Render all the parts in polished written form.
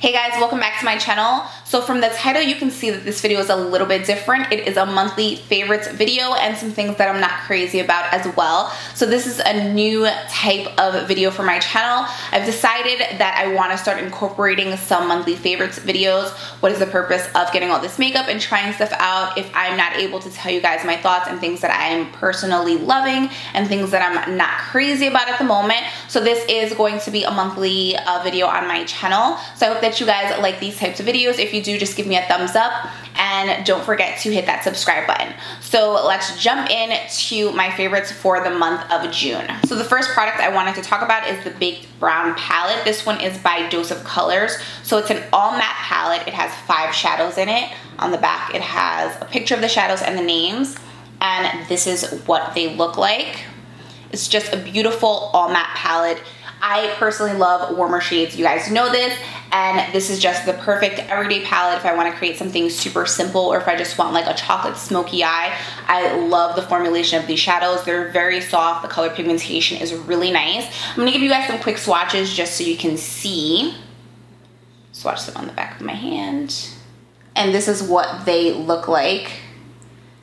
Hey guys, welcome back to my channel. So from the title you can see that this video is a little bit different. It is a monthly favorites video and some things that I'm not crazy about as well. So this is a new type of video for my channel. I've decided that I want to start incorporating some monthly favorites videos. What is the purpose of getting all this makeup and trying stuff out if I'm not able to tell you guys my thoughts and things that I'm personally loving and things that I'm not crazy about at the moment. So this is going to be a monthly video on my channel. So I hope that you guys like these types of videos. If you do, just give me a thumbs up and don't forget to hit that subscribe button. So let's jump in to my favorites for the month of June. So the first product I wanted to talk about is the Baked Brown palette. This one is by Dose of Colors. So it's an all matte palette. It has 5 shadows in it. On the back it has a picture of the shadows and the names, and this is what they look like. It's just a beautiful all matte palette. I personally love warmer shades, you guys know this, and this is just the perfect everyday palette if I want to create something super simple or if I just want like a chocolate smoky eye. I love the formulation of these shadows. They're very soft. The color pigmentation is really nice. I'm going to give you guys some quick swatches just so you can see. Swatch them on the back of my hand. And this is what they look like.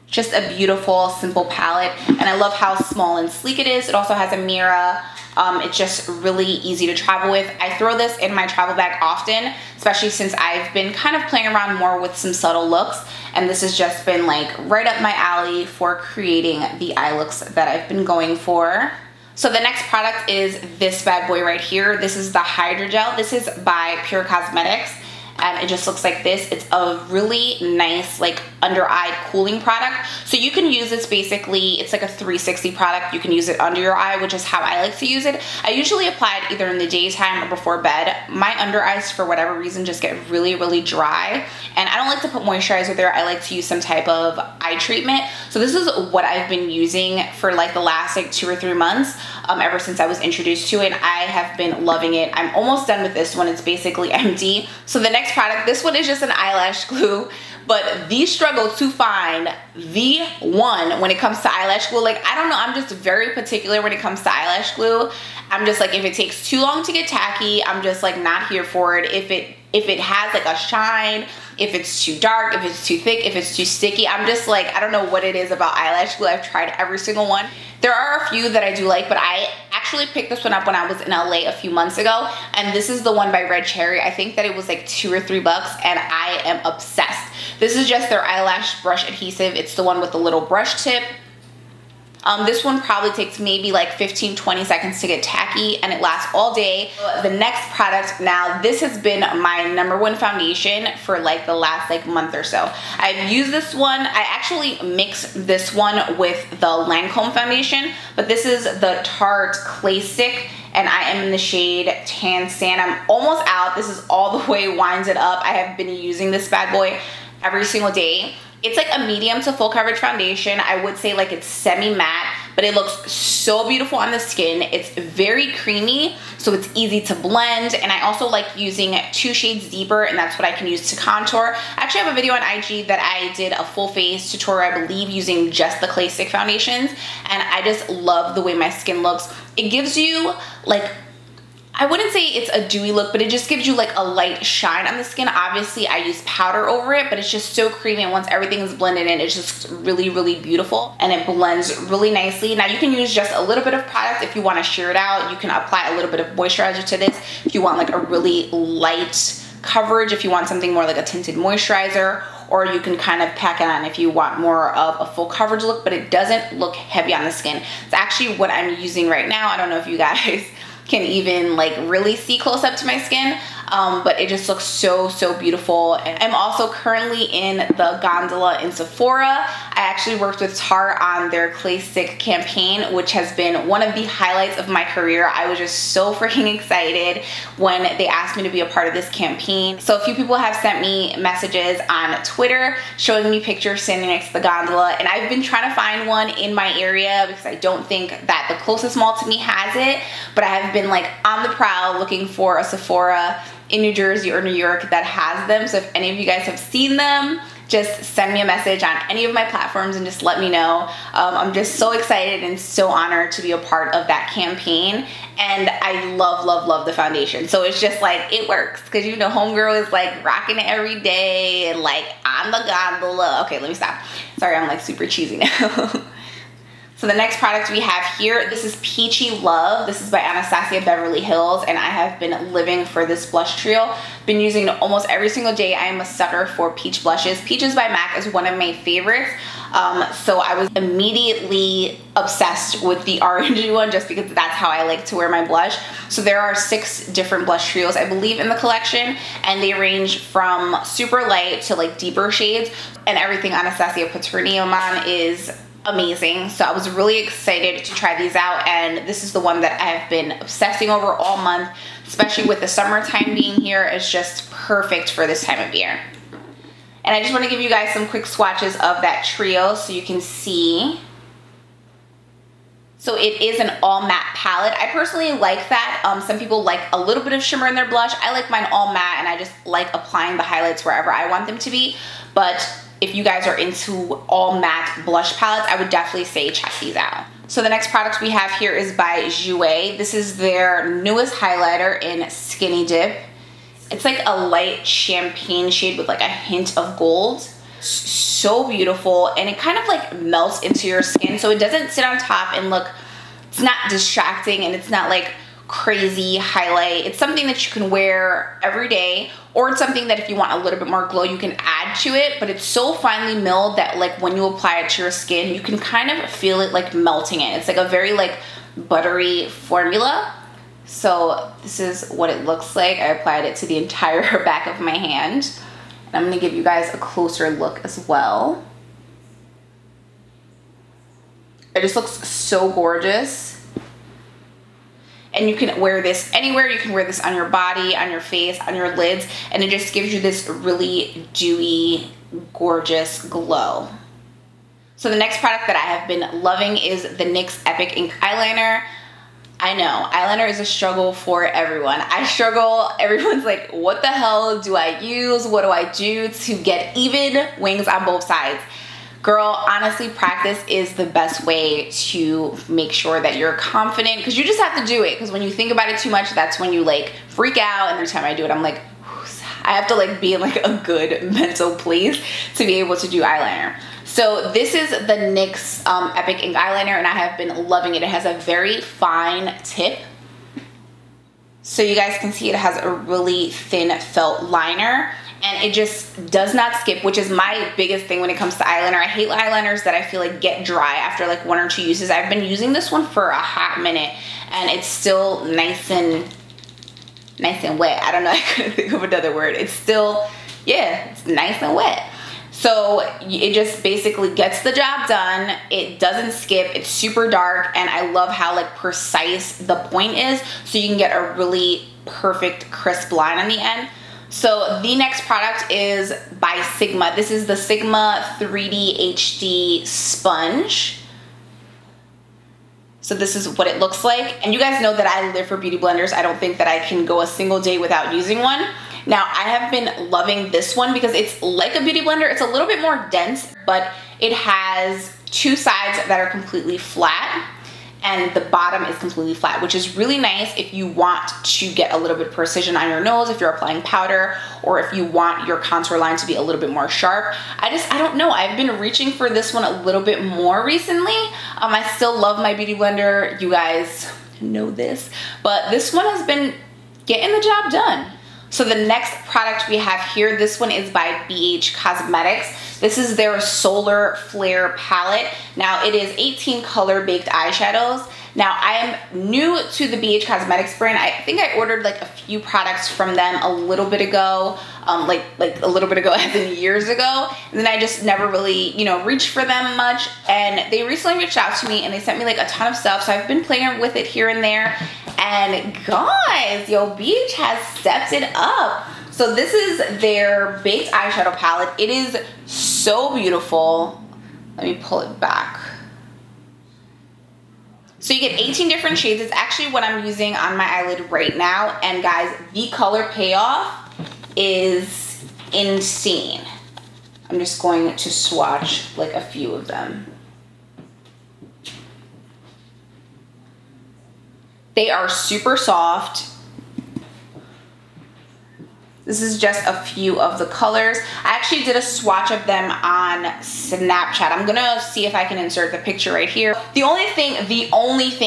Just a beautiful, simple palette, and I love how small and sleek it is. It also has a mirror. It's just really easy to travel with. I throw this in my travel bag often, especially since I've been kind of playing around more with some subtle looks, and this has just been like right up my alley for creating the eye looks that I've been going for. So the next product is this bad boy right here. This is the Hydrogel. This is by Pure Cosmetics. And it just looks like this. It's a really nice like under eye cooling product. So you can use this basically, it's like a 360 product. You can use it under your eye, which is how I like to use it. I usually apply it either in the daytime or before bed. My under eyes, for whatever reason, just get really, really dry. And I don't like to put moisturizer there. I like to use some type of eye treatment. So this is what I've been using for like the last like 2 or 3 months, ever since I was introduced to it. I have been loving it. I'm almost done with this one. It's basically empty. So the next product, this one is just an eyelash glue, but these struggle to find the one when it comes to eyelash glue. Like, I don't know, I'm just very particular when it comes to eyelash glue. I'm just like, if it takes too long to get tacky, I'm just like not here for it. If it has like a shine, if it's too dark, if it's too thick, if it's too sticky, I'm just like, I don't know what it is about eyelash glue. I've tried every single one. There are a few that I do like, but I actually picked this one up when I was in LA a few months ago, and this is the one by Red Cherry. I think that it was like $2 or $3, and I am obsessed. This is just their eyelash brush adhesive. It's the one with the little brush tip. This one probably takes maybe like 15-20 seconds to get tacky, and it lasts all day. The next product, now this has been my #1 foundation for like the last like month or so. I've used this one. I actually mixed this one with the Lancome foundation, but this is the Tarte Clay Stick, and I am in the shade Tan Sand. I'm almost out. This is all the way Winds It Up. I have been using this bad boy every single day. It's like a medium to full coverage foundation. I would say like it's semi-matte, but it looks so beautiful on the skin. It's very creamy, so it's easy to blend. And I also like using 2 shades deeper, and that's what I can use to contour. I actually have a video on IG that I did a full face tutorial, I believe, using just the Clay Stick foundations. And I just love the way my skin looks. It gives you like, I wouldn't say it's a dewy look, but it just gives you like a light shine on the skin. Obviously, I use powder over it, but it's just so creamy, and once everything is blended in, it's just really, really beautiful, and it blends really nicely. Now, you can use just a little bit of product if you want to sheer it out. You can apply a little bit of moisturizer to this if you want like a really light coverage, if you want something more like a tinted moisturizer, or you can kind of pack it on if you want more of a full coverage look, but it doesn't look heavy on the skin. It's actually what I'm using right now. I don't know if you guys can even like really see close up to my skin, but it just looks so, so beautiful. And I'm also currently in the gondola in Sephora. I actually worked with Tarte on their Clay Stick campaign, which has been one of the highlights of my career. I was just so freaking excited when they asked me to be a part of this campaign. So a few people have sent me messages on Twitter showing me pictures standing next to the gondola, and I've been trying to find one in my area because I don't think that the closest mall to me has it, but I have been like on the prowl looking for a Sephora in New Jersey or New York that has them. So if any of you guys have seen them, just send me a message on any of my platforms and just let me know. I'm just so excited and so honored to be a part of that campaign. And I love, love, love the foundation. So it's just like, it works. Because you know, homegirl is like rocking it every day and like on the gondola. Okay, let me stop. Sorry, I'm like super cheesy now. So the next product we have here, this is Peachy Love. This is by Anastasia Beverly Hills, and I have been living for this blush trio. Been using it almost every single day. I am a sucker for peach blushes. Peaches by MAC is one of my favorites. So I was immediately obsessed with the orangey one just because that's how I like to wear my blush. So there are 6 different blush trios, I believe, in the collection, and they range from super light to like deeper shades, and everything Anastasia Paternium on is amazing. So I was really excited to try these out, and this is the one that I have been obsessing over all month, especially with the summertime being here. It's just perfect for this time of year. And I just want to give you guys some quick swatches of that trio so you can see. So it is an all matte palette. I personally like that. Some people like a little bit of shimmer in their blush. I like mine all matte, and I just like applying the highlights wherever I want them to be. But if you guys are into all matte blush palettes, I would definitely say check these out. So the next product we have here is by Jouer. This is their newest highlighter in Skinny Dip. It's like a light champagne shade with like a hint of gold. So beautiful, and it kind of like melts into your skin, so it doesn't sit on top and look, it's not distracting, and it's not like crazy highlight. It's something that you can wear every day, or it's something that if you want a little bit more glow, you can add to it, but it's so finely milled that like when you apply it to your skin, you can kind of feel it like melting in. It's like a very like buttery formula. So this is what it looks like. I applied it to the entire back of my hand. And I'm gonna give you guys a closer look as well. It just looks so gorgeous. And you can wear this anywhere. You can wear this on your body, on your face, on your lids, and it just gives you this really dewy, gorgeous glow. So the next product that I have been loving is the NYX Epic Ink Eyeliner. I know, eyeliner is a struggle for everyone. I struggle, everyone's like, what the hell do I use? What do I do to get even wings on both sides? Girl, honestly, practice is the best way to make sure that you're confident, because you just have to do it, because when you think about it too much, that's when you like freak out. And every time I do it, I'm like, I have to like be in like a good mental place to be able to do eyeliner. So this is the NYX Epic Ink Eyeliner, and I have been loving it. It has a very fine tip. So you guys can see it has a really thin felt liner, and it just does not skip, which is my biggest thing when it comes to eyeliner. I hate eyeliners that I feel like get dry after like 1 or 2 uses. I've been using this one for a hot minute, and it's still nice and wet. I don't know, I couldn't think of another word. It's still, yeah, it's nice and wet. So it just basically gets the job done. It doesn't skip. It's super dark, and I love how like precise the point is, so you can get a really perfect crisp line on the end. So the next product is by Sigma. This is the Sigma 3D HD Sponge. So this is what it looks like. And you guys know that I live for beauty blenders. I don't think that I can go a single day without using one. Now, I have been loving this one because it's like a beauty blender. It's a little bit more dense, but it has 2 sides that are completely flat, and the bottom is completely flat, which is really nice if you want to get a little bit of precision on your nose, if you're applying powder, or if you want your contour line to be a little bit more sharp. I don't know, I've been reaching for this one a little bit more recently. I still love my beauty blender, you guys know this, but this one has been getting the job done. So the next product we have here, this one is by BH Cosmetics. This is their Solar Flare palette. Now it is 18 color baked eyeshadows. Now I am new to the BH Cosmetics brand. I think I ordered like a few products from them a little bit ago, like a little bit ago as in years ago. And then I just never really, you know, reached for them much. And they recently reached out to me and they sent me like a ton of stuff. So I've been playing with it here and there. And guys, yo, BH has stepped it up. So this is their baked eyeshadow palette. It is so beautiful. Let me pull it back. So you get 18 different shades. It's actually what I'm using on my eyelid right now. And guys, the color payoff is insane. I'm just going to swatch like a few of them. They are super soft. This is just a few of the colors. I actually did a swatch of them on Snapchat. I'm gonna see if I can insert the picture right here. The only thing,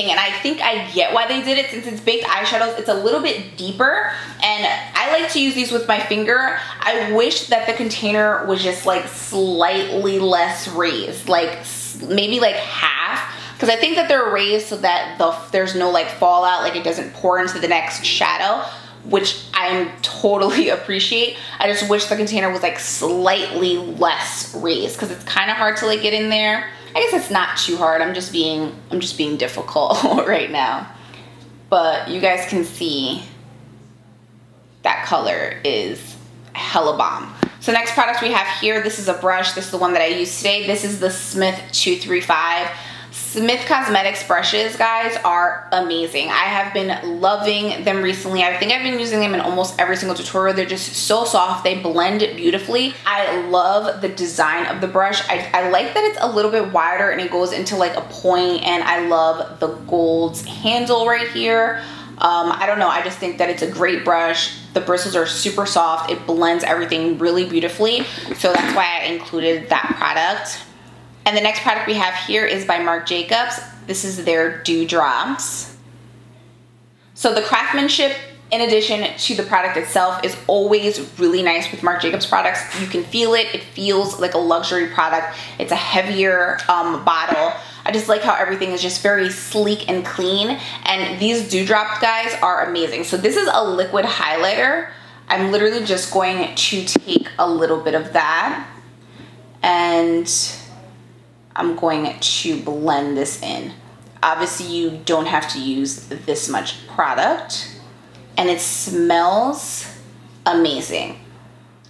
and I think I get why they did it, since it's baked eyeshadows, it's a little bit deeper, and I like to use these with my finger. I wish that the container was just like slightly less raised, like maybe like half, because I think that they're raised so that there's no like fallout, like it doesn't pour into the next shadow, which I totally appreciate. I just wish the container was like slightly less raised, because it's kind of hard to like get in there. I guess it's not too hard. I'm just being difficult right now. But you guys can see that color is hella bomb. So next product we have here, this is a brush. This is the one that I used today. This is the Smith 235. Smith Cosmetics brushes, guys, are amazing. I have been loving them recently. I think I've been using them in almost every single tutorial. They're just so soft. They blend beautifully. I love the design of the brush. I like that it's a little bit wider and it goes into like a point, and I love the gold handle right here. I don't know, I just think that it's a great brush. The bristles are super soft. It blends everything really beautifully. So that's why I included that product. And the next product we have here is by Marc Jacobs. This is their Dewdrops. So the craftsmanship, in addition to the product itself, is always really nice with Marc Jacobs products. You can feel it. It feels like a luxury product. It's a heavier bottle. I just like how everything is just very sleek and clean. And these Dewdrops, guys, are amazing. So this is a liquid highlighter. I'm literally just going to take a little bit of that, and I'm going to blend this in. Obviously, you don't have to use this much product, and it smells amazing.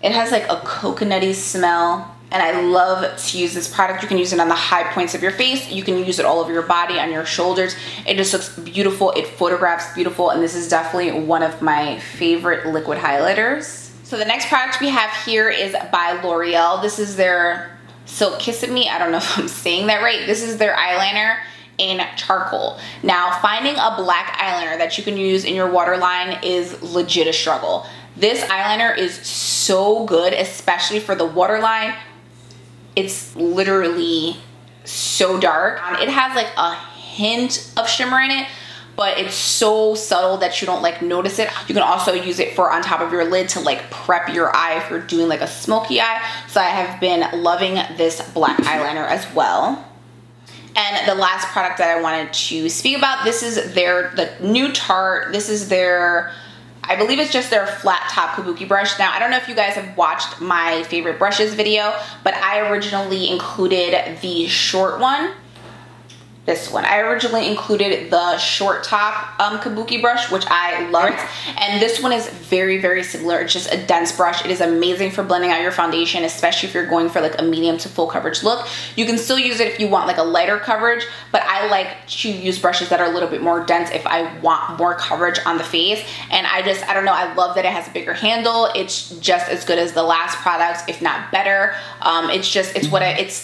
It has like a coconutty smell, and I love to use this product. You can use it on the high points of your face. You can use it all over your body, on your shoulders. It just looks beautiful. It photographs beautiful, and this is definitely one of my favorite liquid highlighters. So the next product we have here is by L'Oreal. This is their Silk Kiss At Me. I don't know if I'm saying that right. This is their eyeliner in charcoal. Now, finding a black eyeliner that you can use in your waterline is legit a struggle. This eyeliner is so good, especially for the waterline. It's literally so dark. It has like a hint of shimmer in it, but it's so subtle that you don't like notice it. You can also use it for on top of your lid to like prep your eye if you're doing like a smoky eye. So I have been loving this black eyeliner as well. And the last product that I wanted to speak about, this is the new Tarte. This is their, I believe it's just their flat top kabuki brush. Now, I don't know if you guys have watched my favorite brushes video, but I originally included the short one. This one. I originally included the short top kabuki brush, which I loved. And this one is very, very similar. It's just a dense brush. It is amazing for blending out your foundation, especially if you're going for like a medium to full coverage look. You can still use it if you want like a lighter coverage, but I like to use brushes that are a little bit more dense if I want more coverage on the face. And I don't know, I love that it has a bigger handle. It's just as good as the last product, if not better. It's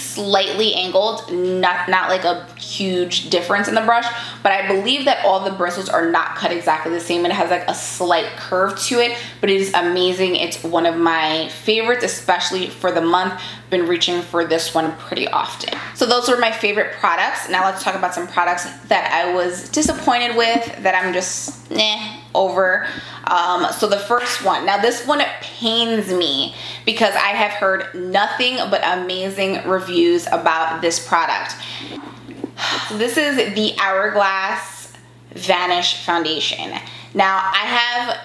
slightly angled, not like a huge difference in the brush, but I believe that all the bristles are not cut exactly the same. It has like a slight curve to it, but it is amazing. It's one of my favorites, especially for the month. Been reaching for this one pretty often. So those were my favorite products. Now let's talk about some products that I was disappointed with, that I'm just over. So the first one, now this one pains me because I have heard nothing but amazing reviews about this product. So this is the Hourglass Vanish foundation. Now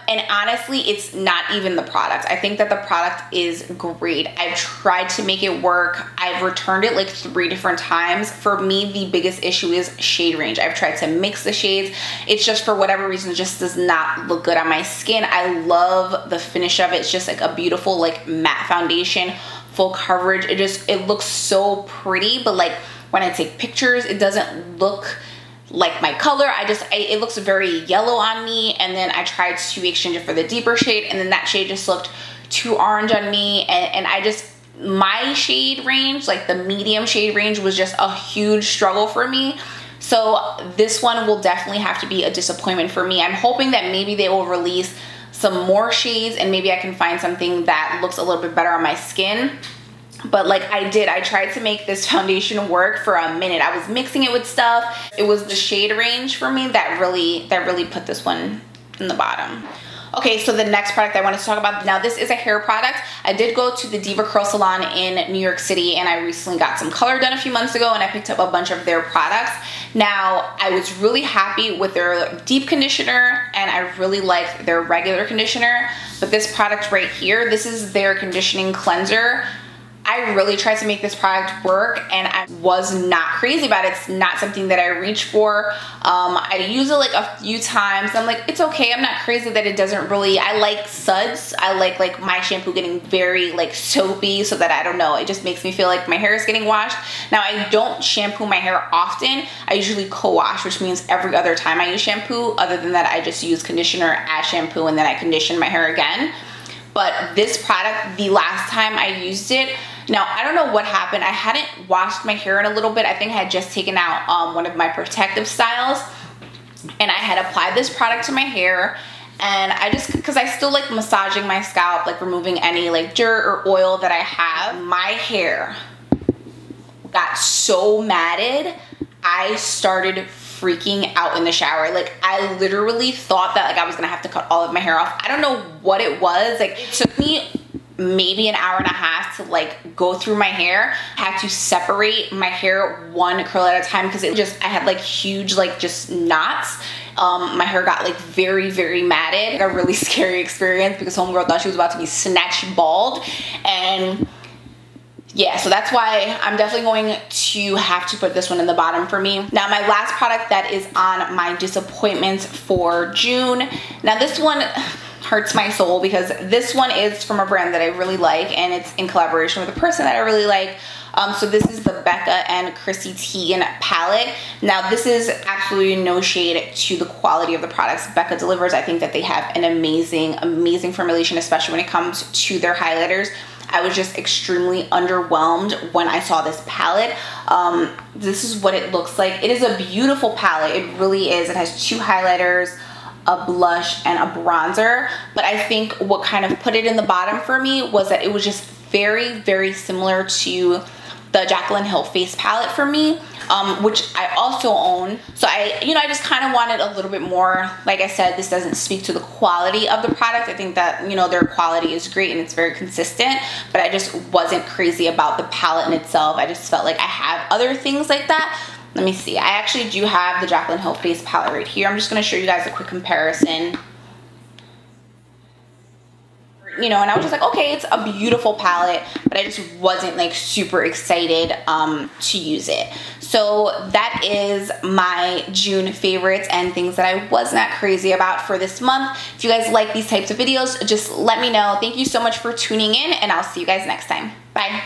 and honestly, it's not even the product. I think that the product is great. I've tried to make it work. I've returned it like 3 different times. For me, the biggest issue is shade range. I've tried to mix the shades. It's just, for whatever reason, just does not look good on my skin. I love the finish of it. It's just like a beautiful like matte foundation, full coverage. It looks so pretty, but like when I take pictures, it doesn't look like my color. It looks very yellow on me, and then I tried to exchange it for the deeper shade, and then that shade just looked too orange on me, and I just, my shade range, like the medium shade range, was just a huge struggle for me. So this one will definitely have to be a disappointment for me. I'm hoping that maybe they will release some more shades and maybe I can find something that looks a little bit better on my skin. But like I tried to make this foundation work for a minute. I was mixing it with stuff. It was the shade range for me that really put this one in the bottom. Okay, so the next product I wanted to talk about, now this is a hair product. I did go to the Devacurl salon in New York City, and I recently got some color done a few months ago, and I picked up a bunch of their products. Now, I was really happy with their deep conditioner, and I really liked their regular conditioner, but this product right here, this is their conditioning cleanser. I really tried to make this product work, and I was not crazy about it. It's not something that I reach for. I use it like a few times. I'm like, it's okay. I'm not crazy that it doesn't really, I like suds. I like my shampoo getting very like soapy, so that, I don't know, it just makes me feel like my hair is getting washed. Now, I don't shampoo my hair often. I usually co-wash, which means every other time I use shampoo. Other than that, I just use conditioner as shampoo, and then I condition my hair again. But this product, the last time I used it, now I don't know what happened. I hadn't washed my hair in a little bit. I think I had just taken out one of my protective styles, and I had applied this product to my hair, and I just, because I still like massaging my scalp, like removing any like dirt or oil that I have, my hair got so matted, I started freaking out in the shower. Like, I literally thought that like I was gonna have to cut all of my hair off. I don't know what it was. Like, it took me maybe an hour and a half to like go through my hair. I had to separate my hair one curl at a time, because it just, I had like huge like just knots. My hair got like very, very matted. A really scary experience, because homegirl thought she was about to be snatched bald. And yeah, so that's why I'm definitely going to have to put this one in the bottom for me. Now, my last product that is on my disappointments for June. Now, this one hurts my soul, because this one is from a brand that I really like, and it's in collaboration with a person that I really like. So this is the Becca and BeccaxTeigen palette. Now, this is absolutely no shade to the quality of the products Becca delivers. I think that they have an amazing, amazing formulation, especially when it comes to their highlighters. I was just extremely underwhelmed when I saw this palette. This is what it looks like. It is a beautiful palette. It really is. It has two highlighters, a blush, and a bronzer. But I think what kind of put it in the bottom for me was that it was just very, very similar to the Jaclyn Hill face palette for me, which I also own. So I just kind of wanted a little bit more. Like I said, this doesn't speak to the quality of the product. I think that, you know, their quality is great and it's very consistent, but I just wasn't crazy about the palette in itself. I just felt like I have other things like that. Let me see. I actually do have the Jaclyn Hill face palette right here. I'm just going to show you guys a quick comparison. You know, and I was just like, okay, it's a beautiful palette, but I just wasn't like super excited to use it. So that is my June favorites and things that I was not crazy about for this month. If you guys like these types of videos, just let me know. Thank you so much for tuning in, and I'll see you guys next time. Bye.